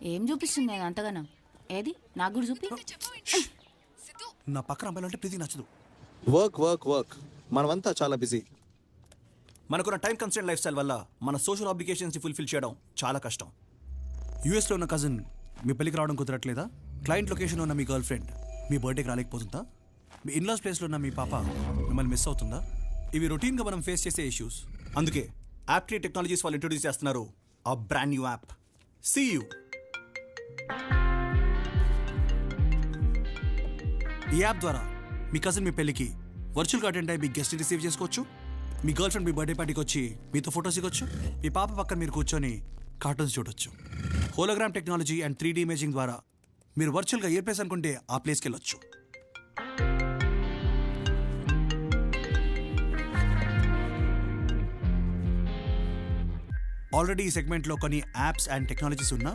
ఏం చూపిస్తుంది అంతగానో? ఏది నాకు కూడా చూపి. నా పక్కన అమ్మాయిలు అంటే ప్రీతికి నచ్చదు. వర్క్ వర్క్ వర్క్ మనమంతా చాలా బిజీ. మనకున్న టైం కన్స్టెంట్ లైఫ్ స్టైల్ వల్ల మన సోషల్ ఆబ్లిగేషన్స్ ఫుల్ఫిల్ చేయడం చాలా కష్టం. యూఎస్లో ఉన్న కజిన్ మీ పెళ్ళికి రావడం కుదరట్లేదా? క్లయింట్ లొకేషన్లో ఉన్న మీ గర్ల్ ఫ్రెండ్ మీ బర్త్డేకి రాలేకపోతుందా? మీ ఇన్లాస్ ప్లేస్లో ఉన్న మీ పాప మిమ్మల్ని మిస్ అవుతుందా? ఇవి రొటీన్గా మనం ఫేస్ చేసే ఇష్యూస్. అందుకే యాప్ట్రీ టెక్నాలజీస్ వాళ్ళు ఇంట్రొడ్యూస్ చేస్తున్నారు ఆ బ్రాండ్ న్యూ యాప్ సీయూ. ఈ యాప్ ద్వారా మీ కజిన్ మీ పెళ్ళికి వర్చువల్గా అటెండ్ అయ్యి మీ గెస్ట్ రిసీవ్ చేసుకోవచ్చు. మీ గర్ల్ ఫ్రెండ్ మీ బర్త్డే పార్టీకి వచ్చి మీతో ఫోటోస్ ఇవ్వచ్చు. మీ పాప పక్కన మీరు కూర్చొని కార్టూన్స్ చూడొచ్చు. Hologram technology and 3D imaging ద్వారా మీరు వర్చువల్గా ఏ ప్లేస్ అనుకుంటే ఆ ప్లేస్కి వెళ్ళొచ్చు. ఆల్రెడీ ఈ సెగ్మెంట్లో కొన్ని యాప్స్ అండ్ టెక్నాలజీస్ ఉన్నా